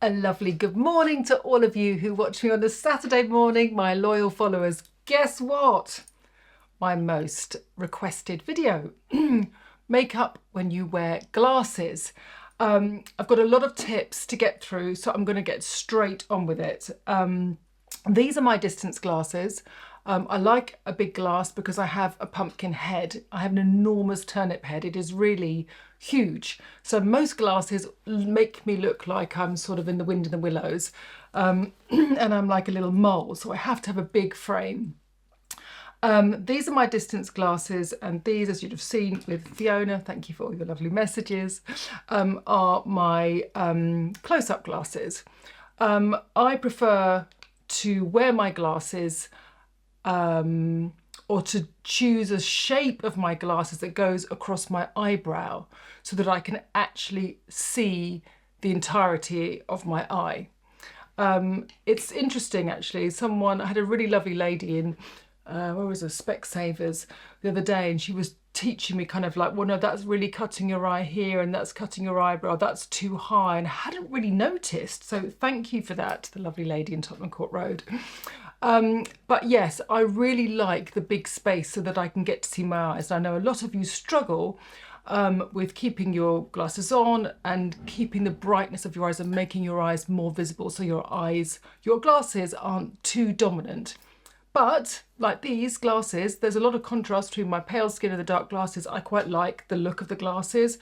A lovely good morning to all of you who watch me on a Saturday morning, my loyal followers. Guess what? My most requested video. Makeup when you wear glasses. I've got a lot of tips to get through, so I'm going to get straight on with it. These are my distance glasses. I like a big glass because I have a pumpkin head. I have an enormous turnip head. It is really huge. So most glasses make me look like I'm sort of in the wind in the willows, and I'm like a little mole. So I have to have a big frame. These are my distance glasses, and these, as you'd have seen with Fiona, thank you for all your lovely messages, are my close-up glasses. I prefer to wear my glasses or to choose a shape of my glasses that goes across my eyebrow so that I can actually see the entirety of my eye. It's interesting actually, I had a really lovely lady in, where was it, Specsavers the other day, and she was teaching me kind of like, well no, that's really cutting your eye here and that's cutting your eyebrow, that's too high, and I hadn't really noticed. So thank you for that, the lovely lady in Tottenham Court Road. But yes, I really like the big space so that I can get to see my eyes. And I know a lot of you struggle with keeping your glasses on and keeping the brightness of your eyes and making your eyes more visible so your glasses aren't too dominant. But like these glasses, there's a lot of contrast between my pale skin and the dark glasses. I quite like the look of the glasses.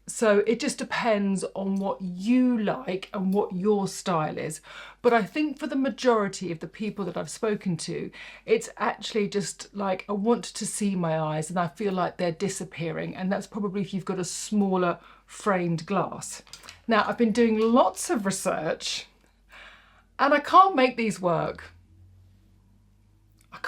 So it just depends on what you like and what your style is. But I think for the majority of the people that I've spoken to, it's actually just like, I want to see my eyes and I feel like they're disappearing. And that's probably if you've got a smaller framed glass. Now, I've been doing lots of research and I can't make these work. I've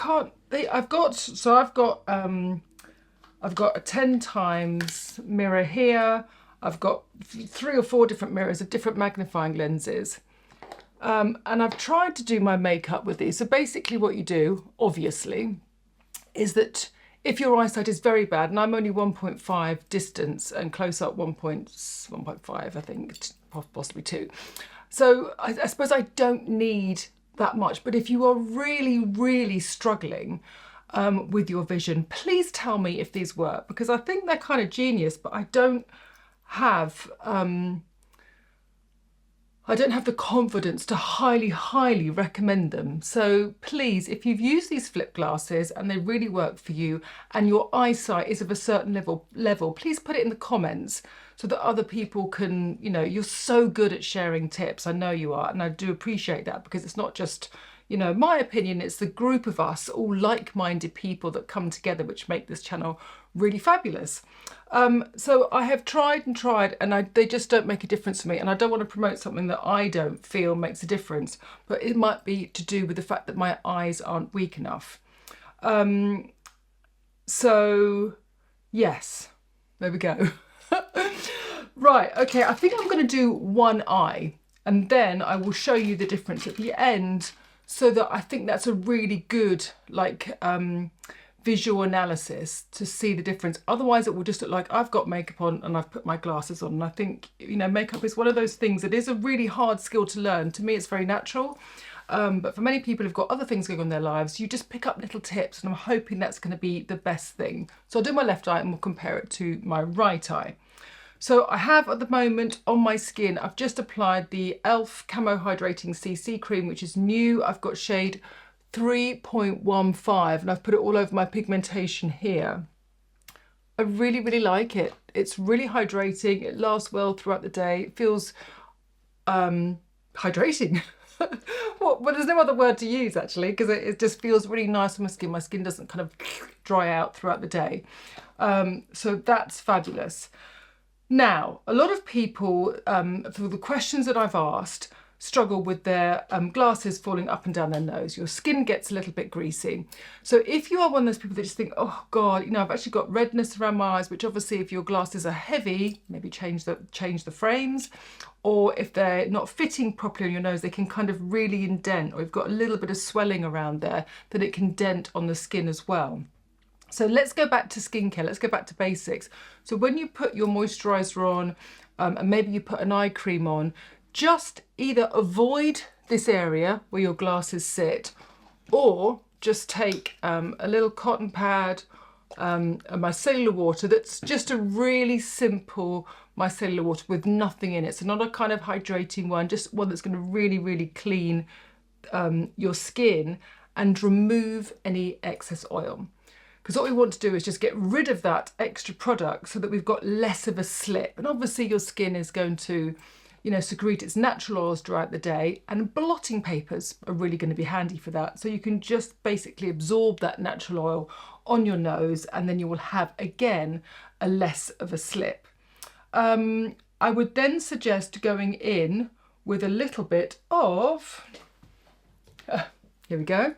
got a 10 times mirror here. I've got 3 or 4 different mirrors of different magnifying lenses. And I've tried to do my makeup with these. So basically what you do, obviously, is that if your eyesight is very bad, and I'm only 1.5 distance and close up 1.5, I think, possibly 2. So I suppose I don't need that much. But if you are really, really struggling with your vision, please tell me if these work, because I think they're kind of genius, but I don't have the confidence to highly recommend them. So please, if you've used these flip glasses and they really work for you and your eyesight is of a certain level, please put it in the comments so that other people can, you're so good at sharing tips. I know you are, and I do appreciate that, because it's not just, my opinion, it's the group of us, all like-minded people that come together, which make this channel really fabulous. So I have tried and they just don't make a difference to me, and I don't want to promote something that I don't feel makes a difference, but it might be to do with the fact that my eyes aren't weak enough. So yes, there we go. Right, okay, I think I'm going to do one eye and then I will show you the difference at the end, so that I think that's a really good visual analysis to see the difference. Otherwise it will just look like I've got makeup on and I've put my glasses on. And I think, makeup is one of those things that is a really hard skill to learn. To me, it's very natural. But for many people who've got other things going on in their lives, you just pick up little tips, and I'm hoping that's going to be the best thing. So I'll do my left eye and we'll compare it to my right eye. So I have at the moment on my skin, I've just applied the e.l.f. Camo Hydrating CC Cream, which is new. I've got shade 3.15 and I've put it all over my pigmentation here. I really like it. It's really hydrating. It lasts well throughout the day. It feels hydrating. Well, there's no other word to use actually, because it just feels really nice on my skin. My skin doesn't kind of dry out throughout the day. So that's fabulous. Now, a lot of people, for the questions that I've asked, struggle with their glasses falling up and down their nose. Your skin gets a little bit greasy. So if you are one of those people that just think, oh God, I've actually got redness around my eyes, which obviously if your glasses are heavy, maybe change the frames, or if they're not fitting properly on your nose, they can kind of really indent, or you've got a little bit of swelling around there, then it can dent on the skin as well. So let's go back to skincare, let's go back to basics. So when you put your moisturiser on, and maybe you put an eye cream on, just either avoid this area where your glasses sit, or just take a little cotton pad, and micellar water that's just a really simple micellar water with nothing in it. So not a kind of hydrating one, just one that's going to really, really clean your skin and remove any excess oil. Because what we want to do is just get rid of that extra product so that we've got less of a slip. And obviously your skin is going to, you know, secrete its natural oils throughout the day, and blotting papers are really going to be handy for that. So you can just basically absorb that natural oil on your nose, and then you will have, again, a less of a slip. I would then suggest going in with a little bit of, here we go,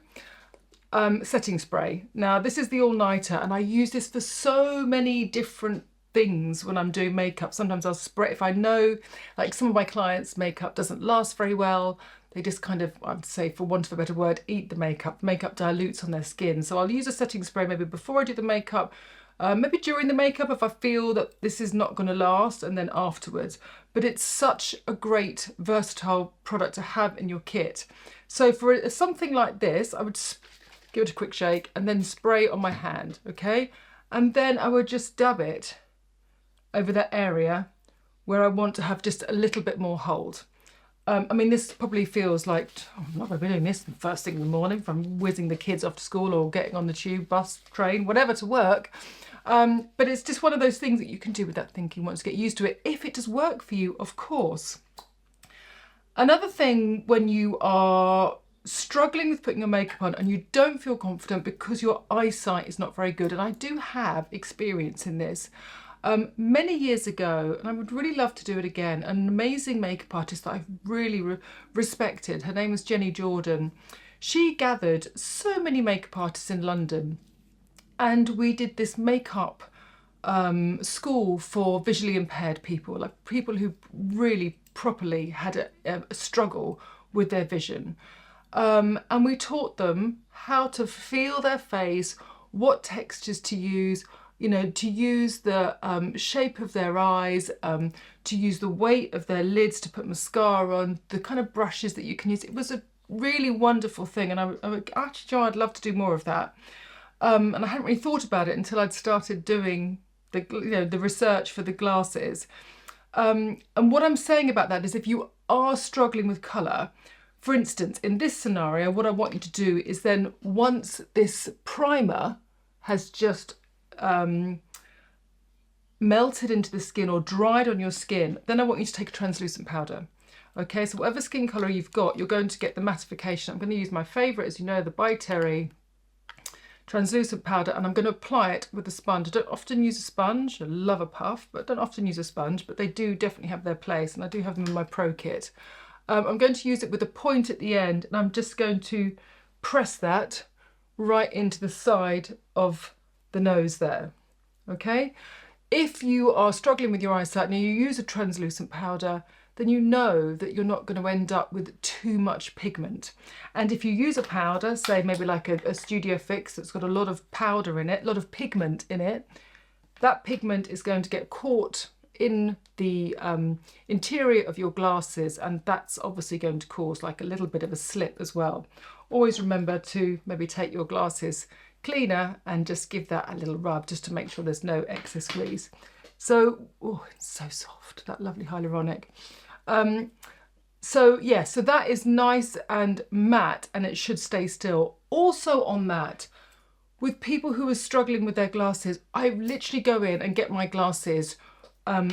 setting spray. Now this is the all-nighter, and I use this for so many different things when I'm doing makeup. Sometimes I'll spray, if I know like some of my clients' makeup doesn't last very well, they just kind of, I'd say for want of a better word, eat the makeup. Makeup dilutes on their skin. So I'll use a setting spray maybe before I do the makeup, maybe during the makeup if I feel that this is not going to last, and then afterwards. But it's such a great versatile product to have in your kit. So for something like this, I would give it a quick shake and then spray on my hand, okay? And then I would just dab it over that area where I want to have just a little bit more hold. I mean, this probably feels like, oh, I'm not going to be doing this first thing in the morning if I'm whizzing the kids off to school or getting on the tube, bus, train, whatever to work. But it's just one of those things that you can do without thinking once you get used to it, if it does work for you, of course. Another thing, when you are struggling with putting your makeup on and you don't feel confident because your eyesight is not very good, and I do have experience in this, many years ago, and I would really love to do it again, an amazing makeup artist that I've really respected, her name was Jenny Jordan. She gathered so many makeup artists in London, and we did this makeup school for visually impaired people, like people who really properly had a struggle with their vision. And we taught them how to feel their face, what textures to use, you know, to use the shape of their eyes, to use the weight of their lids to put mascara on, the kind of brushes that you can use. It was a really wonderful thing, and I'd love to do more of that. And I hadn't really thought about it until I'd started doing the research for the glasses. And what I'm saying about that is, if you are struggling with colour, for instance, in this scenario, what I want you to do is then, once this primer has just melted into the skin or dried on your skin, then I want you to take a translucent powder. Okay, so whatever skin colour you've got, you're going to get the mattification. I'm going to use my favourite, as you know, the By Terry translucent powder, and I'm going to apply it with a sponge. I don't often use a sponge. I love a puff, but don't often use a sponge, but they do definitely have their place, and I do have them in my pro kit. I'm going to use it with a point at the end, and I'm just going to press that right into the side of the nose there. Okay, if you are struggling with your eyesight and you use a translucent powder, then you know that you're not going to end up with too much pigment. And if you use a powder, say maybe like a Studio Fix that's got a lot of powder in it, a lot of pigment in it, that pigment is going to get caught in the interior of your glasses, and that's obviously going to cause like a little bit of a slip as well. Always remember to maybe take your glasses cleaner and just give that a little rub just to make sure there's no excess grease. So, oh, it's so soft, that lovely hyaluronic. So yeah, so that is nice and matte, and it should stay still. Also on that, with people who are struggling with their glasses, I literally go in and get my glasses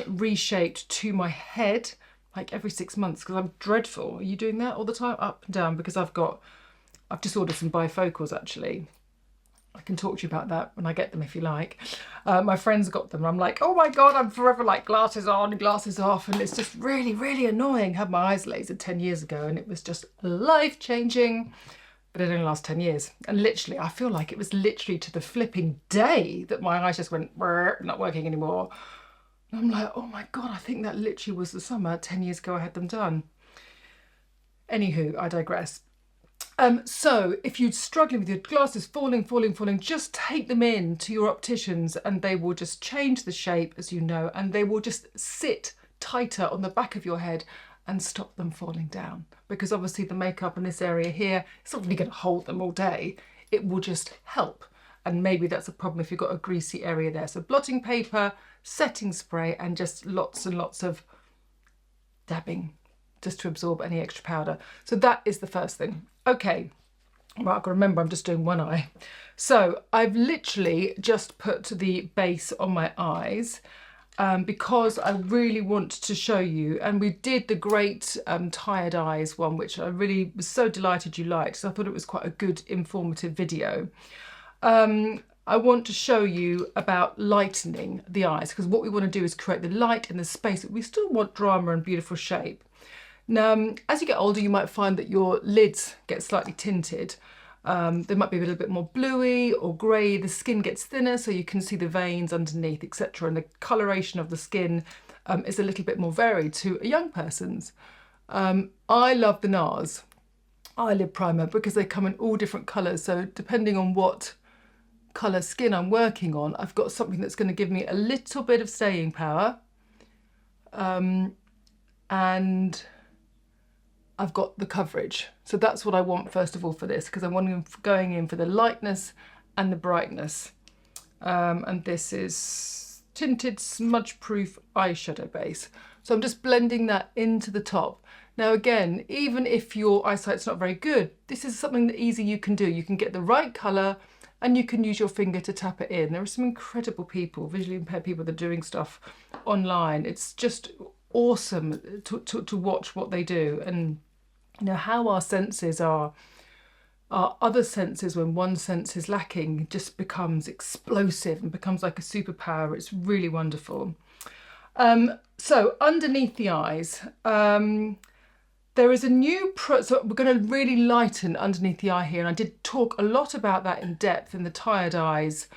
reshaped to my head like every 6 months, because I'm dreadful. Are you doing that all the time? Up and down, because I've just ordered some bifocals actually. I can talk to you about that when I get them if you like. My friends got them and I'm like, oh my God, I'm forever like glasses on and glasses off, and it's just really, really annoying. I had my eyes lasered 10 years ago and it was just life-changing, but it only lasts 10 years. And literally, I feel like it was literally to the flipping day that my eyes just went, not working anymore. And I'm like, oh my God, I think that literally was the summer 10 years ago I had them done. Anywho, I digress. So if you're struggling with your glasses falling, just take them in to your opticians and they will just change the shape, as you know, and they will just sit tighter on the back of your head and stop them falling down, because obviously the makeup in this area here, it's not really going to hold them all day. It will just help. And maybe that's a problem if you've got a greasy area there. So blotting paper, setting spray, and just lots and lots of dabbing just to absorb any extra powder. So that is the first thing. Okay, right, I've got to remember I'm just doing one eye. So I've literally just put the base on my eyes because I really want to show you, and we did the great tired eyes one, which I really was so delighted you liked, so I thought it was quite a good informative video. I want to show you about lightening the eyes, because what we want to do is create the light and the space, but we still want drama and beautiful shape. Now, as you get older, you might find that your lids get slightly tinted. They might be a little bit more bluey or grey. The skin gets thinner, so you can see the veins underneath, etc. And the coloration of the skin is a little bit more varied to a young person's. I love the NARS eyelid primer because they come in all different colours. So depending on what colour skin I'm working on, I've got something that's going to give me a little bit of staying power. And I've got the coverage. So that's what I want first of all for this, because I'm going in for the lightness and the brightness. And this is tinted smudge proof eyeshadow base. So I'm just blending that into the top. Now again, even if your eyesight's not very good, this is something that easy you can do. You can get the right colour and you can use your finger to tap it in. There are some incredible people, visually impaired people, that are doing stuff online. It's just awesome to watch what they do. And you know how our senses are, our other senses, when one sense is lacking, just becomes explosive and becomes like a superpower. It's really wonderful. So underneath the eyes, there is a new so we're going to really lighten underneath the eye here, and I did talk a lot about that in depth in the Tired Eyes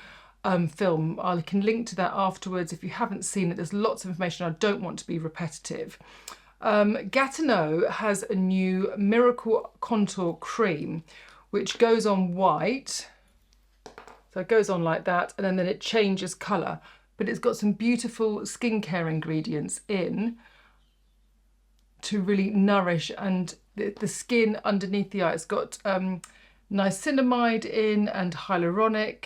film. I can link to that afterwards if you haven't seen it. There's lots of information. I don't want to be repetitive. Gatineau has a new Miracle Contour Cream, which goes on white. So it goes on like that, and then it changes colour. But it's got some beautiful skincare ingredients in to really nourish and the skin underneath the eye. It's got niacinamide in, and hyaluronic,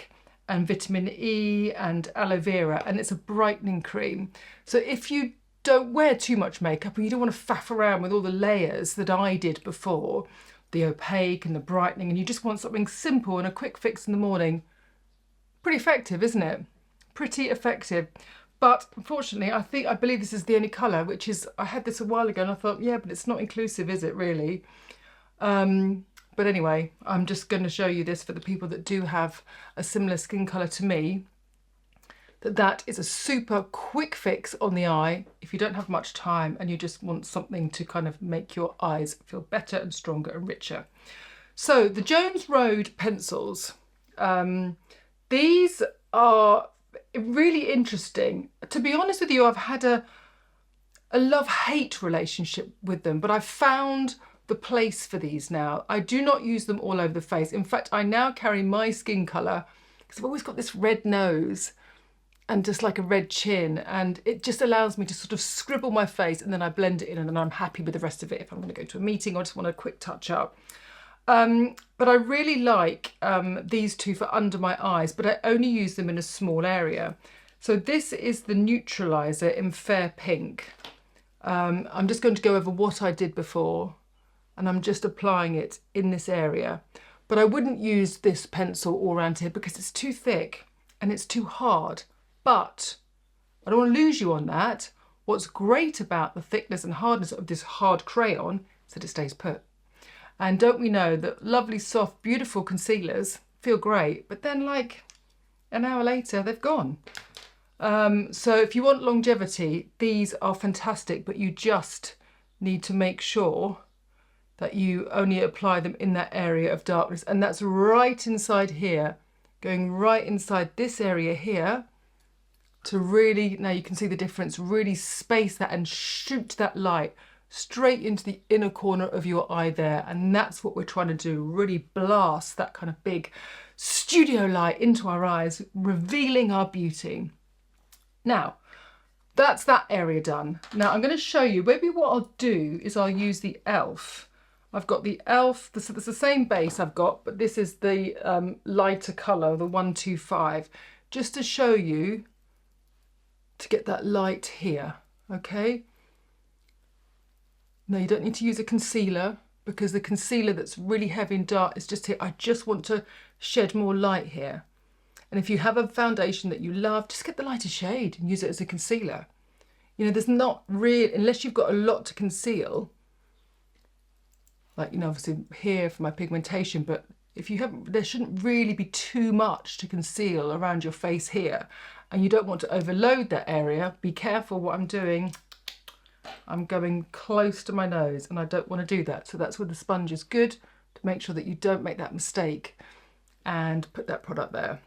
and vitamin E, and aloe vera, and it's a brightening cream. So if you don't wear too much makeup and you don't want to faff around with all the layers that I did before, the opaque and the brightening, and you just want something simple and a quick fix in the morning, pretty effective, isn't it? Pretty effective. But unfortunately, I believe this is the only colour, which is, I had this a while ago and I thought, yeah, but it's not inclusive, is it really? But anyway, I'm just going to show you this for the people that do have a similar skin colour to me. That is a super quick fix on the eye if you don't have much time and you just want something to kind of make your eyes feel better and stronger and richer. So the Jones Road pencils, these are really interesting. To be honest with you, I've had a love-hate relationship with them, but I've found the place for these now. I do not use them all over the face. In fact, I now carry my skin colour, because I've always got this red nose and just like a red chin, and it just allows me to sort of scribble my face and then I blend it in, and then I'm happy with the rest of it if I'm going to go to a meeting or just want a quick touch up. But I really like these two for under my eyes, but I only use them in a small area. So this is the neutralizer in Fair Pink. I'm just going to go over what I did before, and I'm just applying it in this area. But I wouldn't use this pencil all around here because it's too thick and it's too hard. But I don't want to lose you on that. What's great about the thickness and hardness of this hard crayon is that it stays put. And don't we know that lovely, soft, beautiful concealers feel great, but then like an hour later, they've gone. So if you want longevity, these are fantastic, but you just need to make sure that you only apply them in that area of darkness. And that's right inside here, going right inside this area here to really, now you can see the difference, really space that and shoot that light straight into the inner corner of your eye there. And that's what we're trying to do, really blast that kind of big studio light into our eyes, revealing our beauty. Now, that's that area done. Now I'm going to show you, maybe what I'll do is I'll use the e.l.f. I've got the e.l.f. This is the same base I've got, but this is the lighter colour, the 125, just to show you, to get that light here, okay? No, you don't need to use a concealer, because the concealer that's really heavy and dark is just here. I just want to shed more light here. And if you have a foundation that you love, just get the lighter shade and use it as a concealer. You know, there's not really, unless you've got a lot to conceal, like, you know, obviously here for my pigmentation, but if you haven't, there shouldn't really be too much to conceal around your face here. And you don't want to overload that area. Be careful what I'm doing. I'm going close to my nose and I don't want to do that. So that's where the sponge is good, to make sure that you don't make that mistake and put that product there.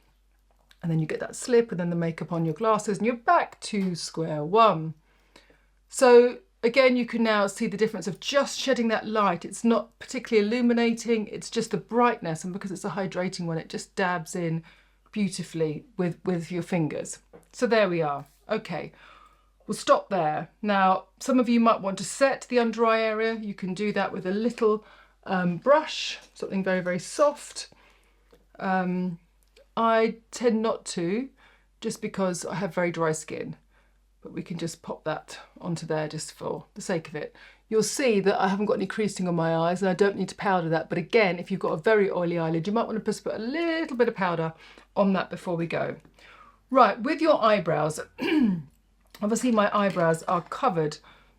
And then you get that slip and then the makeup on your glasses and you're back to square one. So again, you can now see the difference of just shedding that light. It's not particularly illuminating, it's just the brightness, and because it's a hydrating one, it just dabs in beautifully with your fingers. So there we are. Okay, we'll stop there. Now, some of you might want to set the under eye area. You can do that with a little brush, something very, very soft. I tend not to, just because I have very dry skin, but we can just pop that onto there just for the sake of it. You'll see that I haven't got any creasing on my eyes and I don't need to powder that. But again, if you've got a very oily eyelid, you might want to just put a little bit of powder on that before we go. Right, with your eyebrows, obviously my eyebrows are covered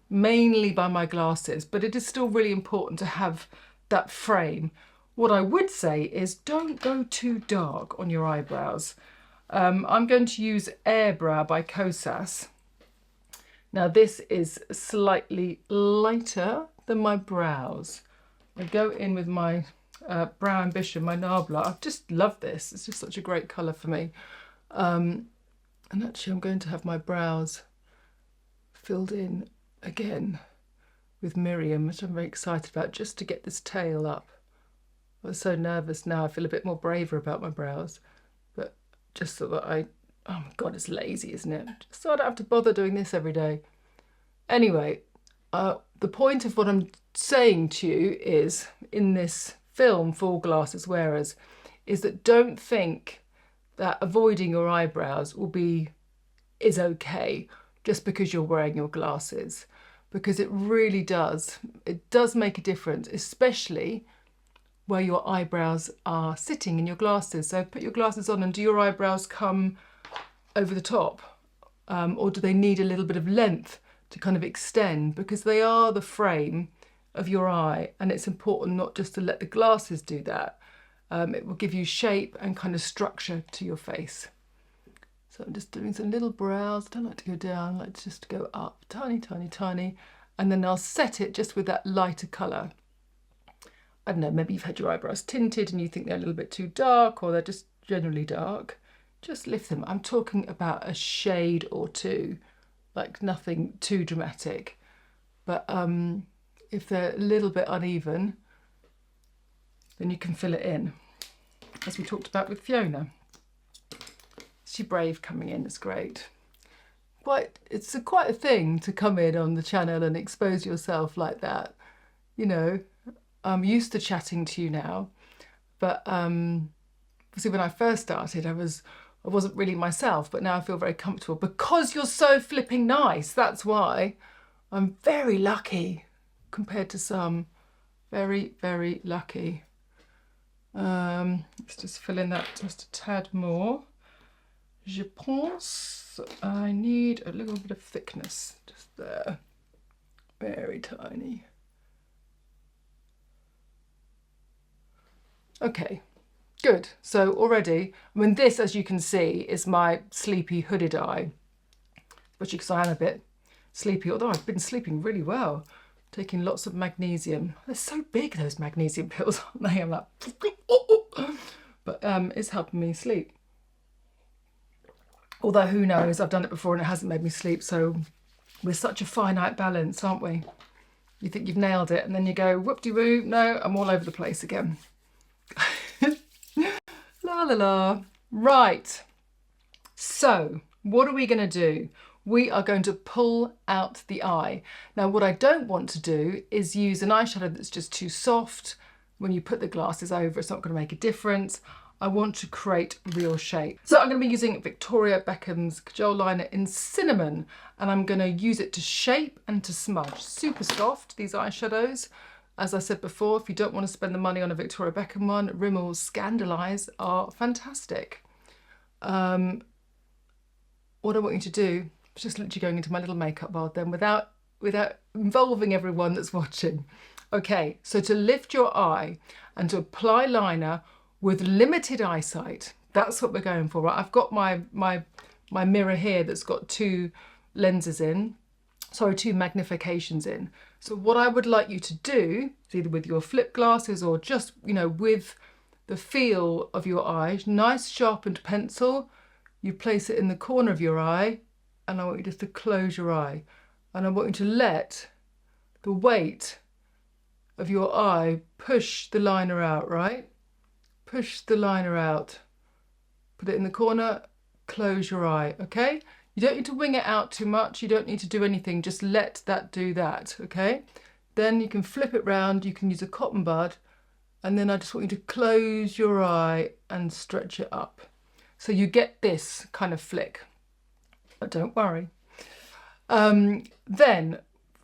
mainly by my glasses, but it is still really important to have that frame. What I would say is don't go too dark on your eyebrows. I'm going to use Airbrow by Kosas. Now this is slightly lighter than my brows. I go in with my Brow Ambition, my Narbla. I just love this. It's just such a great colour for me. And actually I'm going to have my brows filled in again with Miriam, which I'm very excited about, just to get this tail up. I was so nervous. Now I feel a bit more braver about my brows, but just so that oh my God, it's lazy, isn't it? Just so I don't have to bother doing this every day. Anyway, the point of what I'm saying to you is, in this film, Full Glasses Wearers, is that don't think that avoiding your eyebrows is okay just because you're wearing your glasses, because it really does. It does make a difference, especially where your eyebrows are sitting in your glasses. So put your glasses on, and do your eyebrows come over the top? Or do they need a little bit of length to kind of extend? Because they are the frame of your eye, and it's important not just to let the glasses do that. It will give you shape and kind of structure to your face. So I'm just doing some little brows. I don't like to go down, I like to just go up, tiny, tiny, tiny. And then I'll set it just with that lighter colour. I don't know, maybe you've had your eyebrows tinted and you think they're a little bit too dark, or they're just generally dark. Just lift them. I'm talking about a shade or two, like nothing too dramatic. But if they're a little bit uneven, then you can fill it in, as we talked about with Fiona. She's brave coming in, it's great. It's quite a thing to come in on the channel and expose yourself like that. You know, I'm used to chatting to you now, but obviously when I first started, I wasn't really myself, but now I feel very comfortable because you're so flipping nice. That's why I'm very lucky compared to some. Very, very lucky. Let's just fill in that just a tad more. Je pense I need a little bit of thickness just there. Very tiny. Okay, good. So already, I mean, this, as you can see, is my sleepy hooded eye, especially because I am a bit sleepy, although I've been sleeping really well, taking lots of magnesium. They're so big, those magnesium pills, aren't they? I'm like, but it's helping me sleep. Although who knows, I've done it before and it hasn't made me sleep, so we're such a finite balance, aren't we? You think you've nailed it and then you go, whoop-de-woo, no, I'm all over the place again. La la la. Right, so what are we going to do? we are going to pull out the eye. Now, what I don't want to do is use an eyeshadow that's just too soft. When you put the glasses over, it's not going to make a difference. I want to create real shape. So I'm going to be using Victoria Beckham's Cajole Liner in Cinnamon, and I'm going to use it to shape and to smudge. Super soft, these eyeshadows. As I said before, if you don't want to spend the money on a Victoria Beckham one, Rimmel's Scandalise are fantastic. What I want you to do is just literally going into my little makeup bar then without involving everyone that's watching. Okay, so to lift your eye and to apply liner with limited eyesight, that's what we're going for, right? I've got my mirror here that's got two lenses in, sorry, two magnifications in. So what I would like you to do, either with your flip glasses or just, you know, with the feel of your eye, nice sharpened pencil, you place it in the corner of your eye, and I want you just to close your eye. And I want you to let the weight of your eye push the liner out, right? Push the liner out. Put it in the corner, close your eye, okay? You don't need to wing it out too much. You don't need to do anything. Just let that do that, okay? Then you can flip it round. You can use a cotton bud. And then I just want you to close your eye and stretch it up. So you get this kind of flick. But don't worry. Then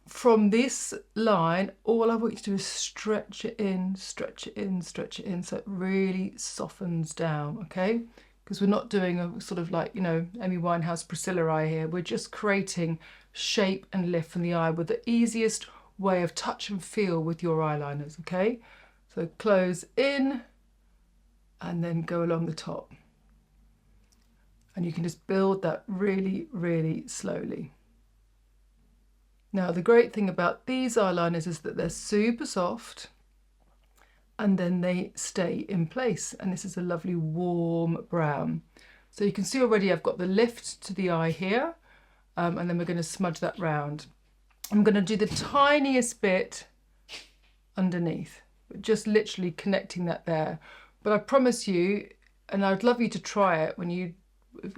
from this line, all I want you to do is stretch it in, stretch it in, stretch it in, so it really softens down, okay? Because we're not doing a sort of like, you know, Amy Winehouse Priscilla eye here. We're just creating shape and lift from the eye with the easiest way of touch and feel with your eyeliners, okay? So close in and then go along the top. And you can just build that really, really slowly. Now, the great thing about these eyeliners is that they're super soft and then they stay in place. And this is a lovely warm brown. So you can see already I've got the lift to the eye here, and then we're going to smudge that round. I'm going to do the tiniest bit underneath, just literally connecting that there. But I promise you, and I'd love you to try it when you,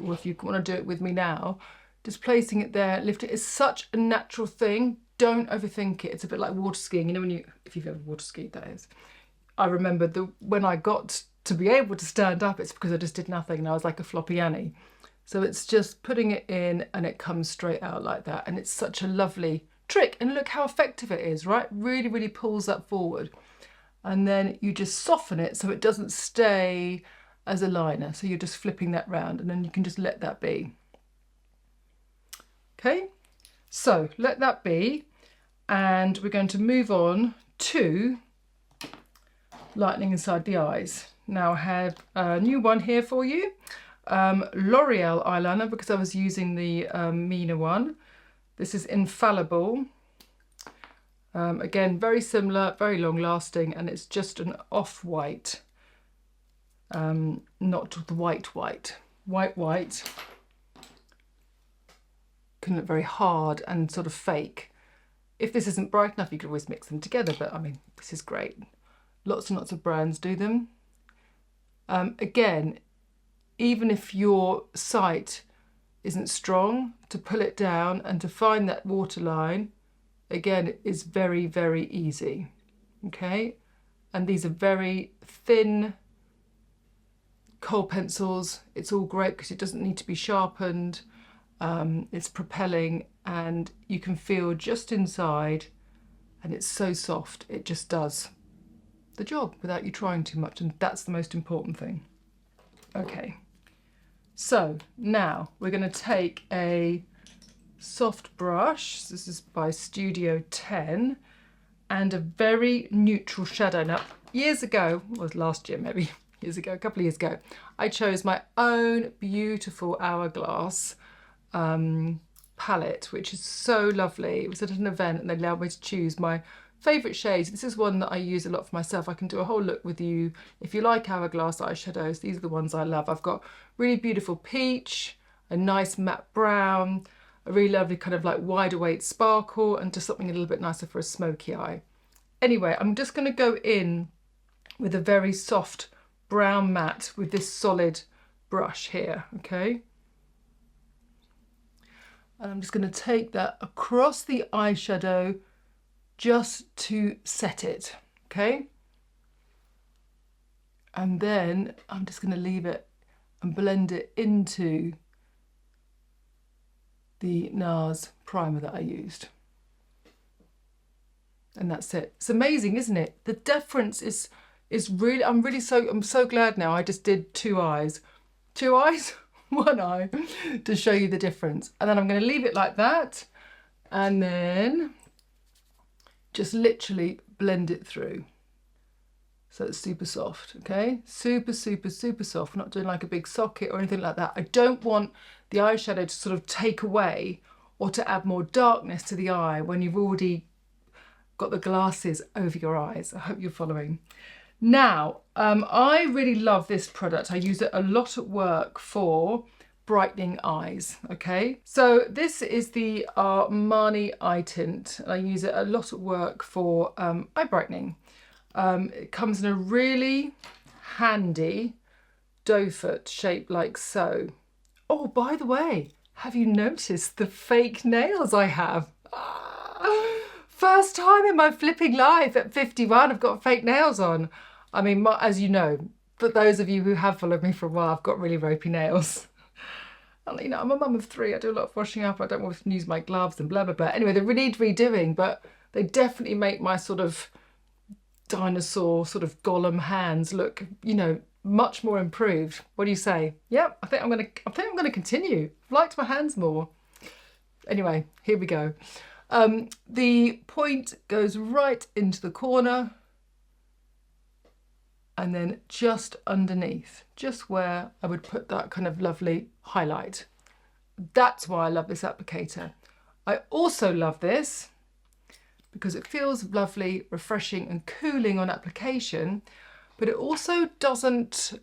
or if you want to do it with me now, just placing it there, lift it is such a natural thing. Don't overthink it. It's a bit like water skiing. You know, when you, if you've ever water skied, that is. I remember when I got to be able to stand up, it's because I just did nothing and I was like a floppy Annie. So it's just putting it in and it comes straight out like that. And it's such a lovely trick. And look how effective it is, right? Really, really pulls that forward. And then you just soften it so it doesn't stay as a liner. So you're just flipping that round and then you can just let that be. Okay, so let that be. And we're going to move on to lightening inside the eyes. Now I have a new one here for you. L'Oreal eyeliner, because I was using the Mina one. This is Infallible. Again, very similar, very long lasting, and it's just an off-white, not the white. White. Can look very hard and sort of fake. If this isn't bright enough, you could always mix them together, but I mean, this is great. Lots and lots of brands do them. Again, even if your sight isn't strong, to pull it down and to find that waterline, again, is very, very easy, okay? And these are very thin kohl pencils. It's all great because it doesn't need to be sharpened. It's propelling and you can feel just inside, and it's so soft, it just does the job without you trying too much, and that's the most important thing. Okay, so now we're going to take a soft brush, this is by Studio 10, and a very neutral shadow. Now, years ago, well, last year maybe, years ago, a couple of years ago, I chose my own beautiful Hourglass palette, which is so lovely. It was at an event and they allowed me to choose my favourite shades. This is one that I use a lot for myself. I can do a whole look with you. If you like Hourglass eyeshadows, these are the ones I love. I've got really beautiful peach, a nice matte brown, a really lovely kind of like wide awake sparkle, and just something a little bit nicer for a smoky eye. Anyway, I'm just going to go in with a very soft brown matte with this solid brush here, okay? And I'm just going to take that across the eyeshadow just to set it, okay? And then I'm just going to leave it and blend it into the NARS primer that I used. And that's it. It's amazing, isn't it? The difference is really, I'm so glad now I just did two eyes. Two eyes? One eye, to show you the difference. And then I'm going to leave it like that and then just literally blend it through. So it's super soft, okay? Super, super, super soft. Not doing like a big socket or anything like that. I don't want the eyeshadow to sort of take away or to add more darkness to the eye when you've already got the glasses over your eyes. I hope you're following. Now, I really love this product. I use it a lot at work for brightening eyes, okay? So this is the Armani Eye Tint. I use it a lot at work for eye brightening. It comes in a really handy doe foot shape like so. Oh, by the way, have you noticed the fake nails I have? First time in my flipping life at 51, I've got fake nails on. I mean, as you know, for those of you who have followed me for a while, I've got really ropey nails. And, you know, I'm a mum of 3. I do a lot of washing up. I don't want to use my gloves and blah, blah, blah. Anyway, they need redoing, but they definitely make my sort of dinosaur, sort of golem hands look, you know, much more improved. What do you say? Yep, I think I'm gonna continue. I've liked my hands more. Anyway, here we go. The point goes right into the corner and then just underneath, just where I would put that kind of lovely highlight. That's why I love this applicator. I also love this because it feels lovely, refreshing and cooling on application, but it also doesn't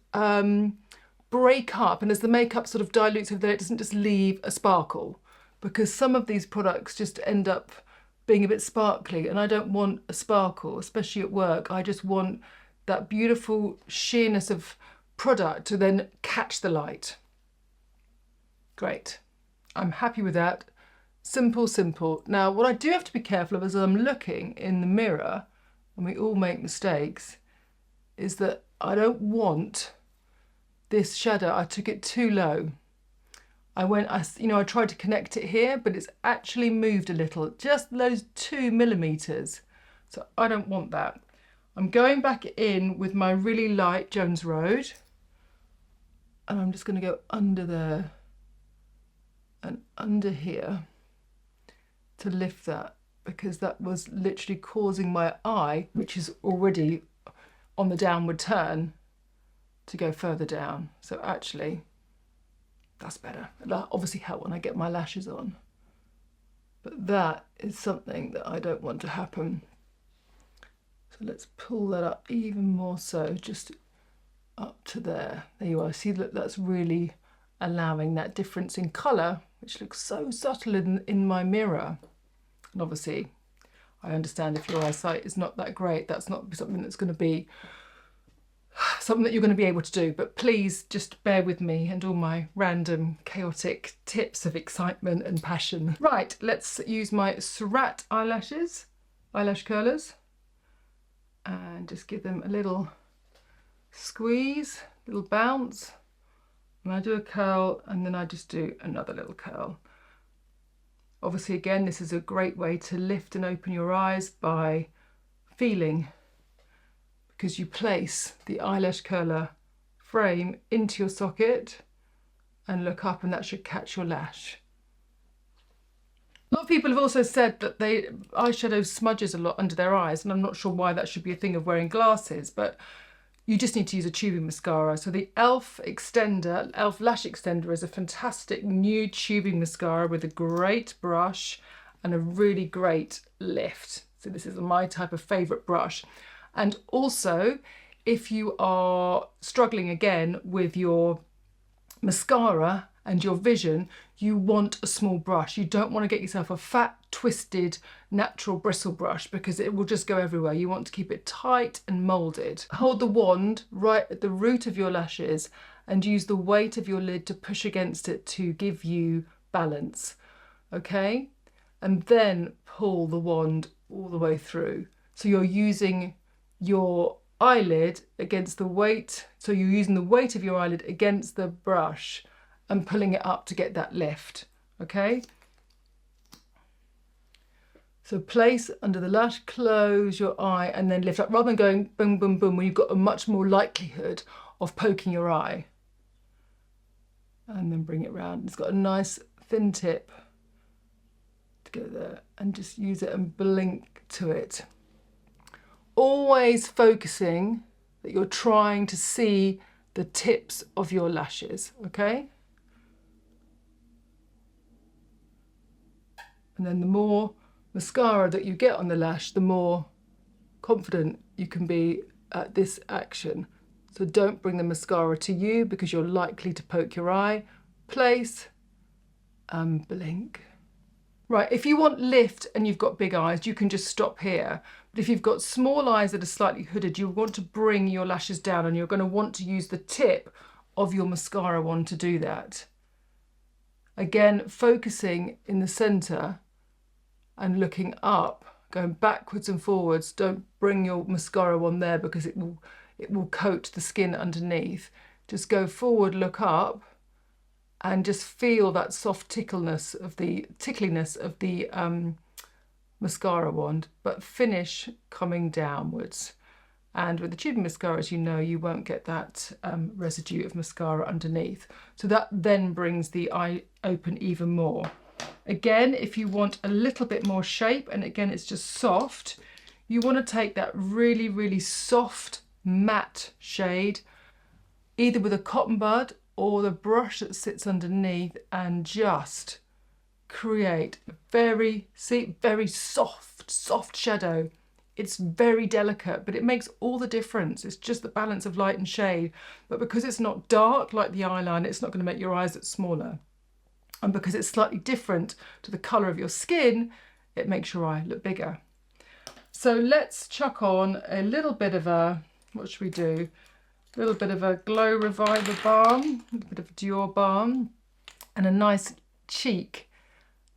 break up, and as the makeup sort of dilutes over there, it doesn't just leave a sparkle, because some of these products just end up being a bit sparkly, and I don't want a sparkle, especially at work. I just want that beautiful sheerness of product to then catch the light. Great. I'm happy with that. Simple, simple. Now, what I do have to be careful of as I'm looking in the mirror, and we all make mistakes, is that I don't want this shadow. I took it too low. I tried to connect it here, but it's actually moved a little, just those 2 millimeters. So I don't want that. I'm going back in with my really light Jones Road, and I'm just going to go under there and under here to lift that, because that was literally causing my eye, which is already on the downward turn, to go further down. So actually, that's better. That'll obviously help when I get my lashes on. But that is something that I don't want to happen. So let's pull that up even more so, just up to there. There you are. See, look, that's really allowing that difference in colour, which looks so subtle in my mirror. And obviously, I understand if your eyesight is not that great, that's not something that's going to be something that you're going to be able to do. But please just bear with me and all my random chaotic tips of excitement and passion. Right, let's use my Surratt eyelashes, eyelash curlers, and just give them a little squeeze, little bounce. And I do a curl, and then I just do another little curl. Obviously, again, this is a great way to lift and open your eyes by feeling, because you place the eyelash curler frame into your socket and look up, and that should catch your lash. A lot of people have also said that eyeshadow smudges a lot under their eyes, and I'm not sure why that should be a thing of wearing glasses, but you just need to use a tubing mascara. So the e.l.f. Lash Extender is a fantastic new tubing mascara with a great brush and a really great lift. So this is my type of favourite brush. And also, if you are struggling again with your mascara and your vision, you want a small brush. You don't want to get yourself a fat, twisted, natural bristle brush, because it will just go everywhere. You want to keep it tight and moulded. Hold the wand right at the root of your lashes and use the weight of your lid to push against it to give you balance. okay? And then pull the wand all the way through. So you're using your eyelid against the weight, so you're using the weight of your eyelid against the brush and pulling it up to get that lift, okay? So place under the lash, close your eye and then lift up, rather than going boom, boom, boom, when you've got a much more likelihood of poking your eye. And then bring it round. It's got a nice thin tip to go there, and just use it and blink to it. Always focusing that you're trying to see the tips of your lashes, okay? And then the more mascara that you get on the lash, the more confident you can be at this action. So don't bring the mascara to you because you're likely to poke your eye. Place and blink. Right, if you want lift and you've got big eyes, you can just stop here. But if you've got small eyes that are slightly hooded, you want to bring your lashes down, and you're going to want to use the tip of your mascara wand to do that. Again, focusing in the center and looking up, going backwards and forwards. Don't bring your mascara wand there because it will coat the skin underneath. Just go forward, look up, and just feel that soft tickliness of the mascara wand, but finish coming downwards. And with the tubing mascara, as you know, you won't get that residue of mascara underneath. So that then brings the eye open even more. Again, if you want a little bit more shape, and again, it's just soft, you want to take that really, really soft matte shade, either with a cotton bud or the brush that sits underneath, and just create a very soft shadow. It's very delicate, but it makes all the difference. It's just the balance of light and shade. But because it's not dark like the eyeliner, it's not going to make your eyes look smaller. And because it's slightly different to the colour of your skin, it makes your eye look bigger. So let's chuck on a little bit of a, what should we do? A little bit of a Glow Reviver balm, a bit of a Dior balm, and a nice cheek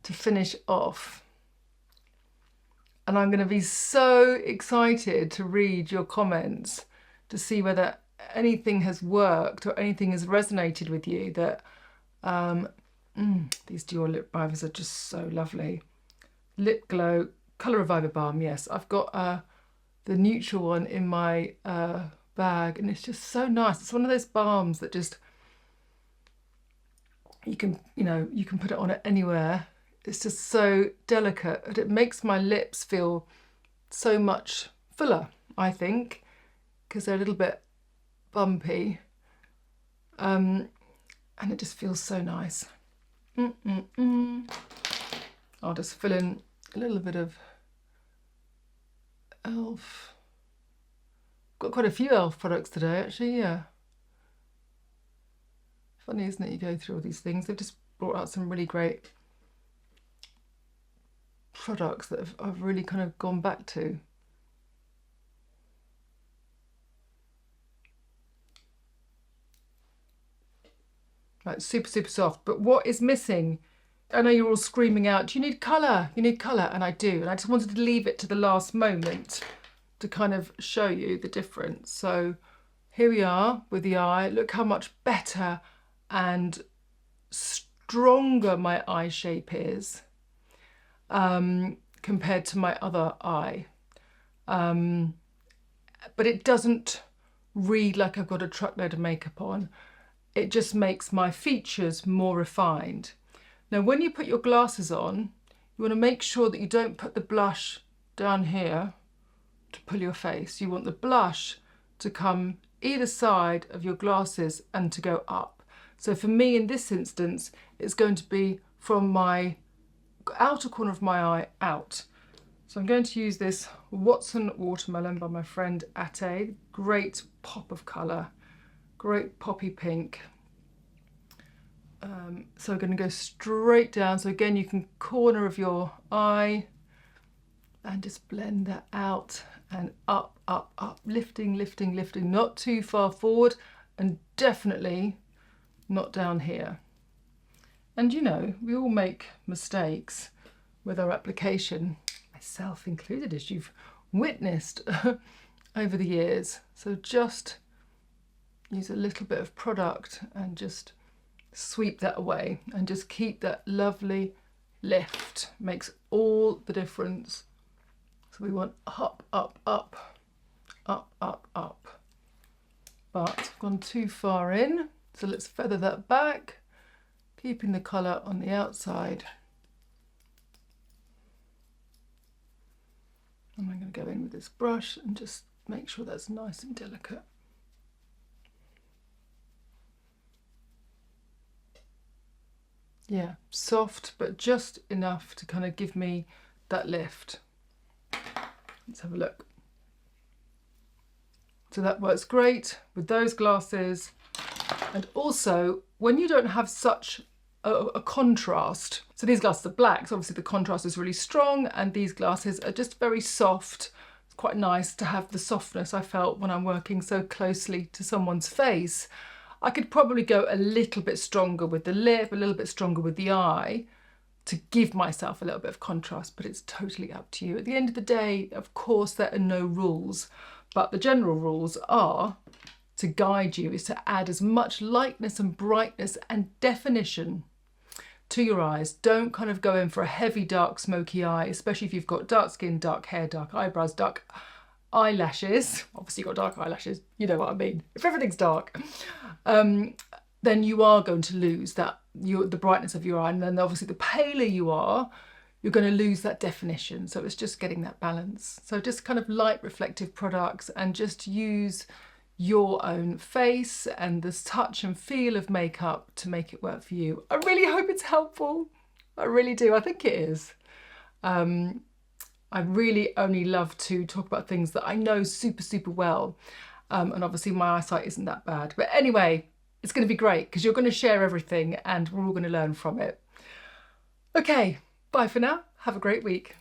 to finish off. And I'm going to be so excited to read your comments to see whether anything has worked or anything has resonated with you. That these Dior lip revivers are just so lovely. Lip Glow Colour Reviver balm, yes. I've got the neutral one in my bag, and it's just so nice. It's one of those balms that just you can put it on it anywhere. It's just so delicate, and it makes my lips feel so much fuller, I think, because they're a little bit bumpy, and it just feels so nice. I'll just fill in a little bit of e.l.f. Got quite a few e.l.f. products today, actually, yeah. Funny, isn't it? You go through all these things. They've just brought out some really great products that I've really kind of gone back to. Like super soft. But what is missing? I know you're all screaming out, do you need colour? You need colour, and I do. And I just wanted to leave it to the last moment to kind of show you the difference. So here we are with the eye. Look how much better and stronger my eye shape is compared to my other eye. But it doesn't read like I've got a truckload of makeup on. It just makes my features more refined. Now, when you put your glasses on, you want to make sure that you don't put the blush down here to pull your face. You want the blush to come either side of your glasses and to go up. So for me, in this instance, it's going to be from my outer corner of my eye out. So I'm going to use this Watson Watermelon by my friend Ate. Great pop of colour, great poppy pink. So I'm going to go straight down. So again, you can corner of your eye and just blend that out and up, lifting, not too far forward, and definitely not down here. And you know, we all make mistakes with our application, myself included, as you've witnessed over the years. So just use a little bit of product and just sweep that away and just keep that lovely lift. Makes all the difference. So we want up, up, up, up, up, up. But I've gone too far in, so let's feather that back, keeping the colour on the outside. And I'm going to go in with this brush and just make sure that's nice and delicate. Yeah, soft, but just enough to kind of give me that lift. Let's have a look. So that works great with those glasses. And also, when you don't have such a contrast, so these glasses are black, so obviously the contrast is really strong, and these glasses are just very soft. It's quite nice to have the softness I felt when I'm working so closely to someone's face. I could probably go a little bit stronger with the lip, a little bit stronger with the eye to give myself a little bit of contrast, but it's totally up to you. At the end of the day, of course, there are no rules, but the general rules are to guide you, is to add as much lightness and brightness and definition to your eyes. Don't kind of go in for a heavy, dark, smoky eye, especially if you've got dark skin, dark hair, dark eyebrows, dark eyelashes. Obviously you've got dark eyelashes, you know what I mean. If everything's dark, then you are going to lose that the brightness of your eye, and then obviously the paler you are, you're going to lose that definition. So it's just getting that balance. So just kind of light reflective products, and just use your own face and the touch and feel of makeup to make it work for you. I really hope it's helpful. I really do. I think it is. I really only love to talk about things that I know super, super well. And obviously my eyesight isn't that bad. But anyway, it's going to be great because you're going to share everything and we're all going to learn from it. Okay, bye for now. Have a great week.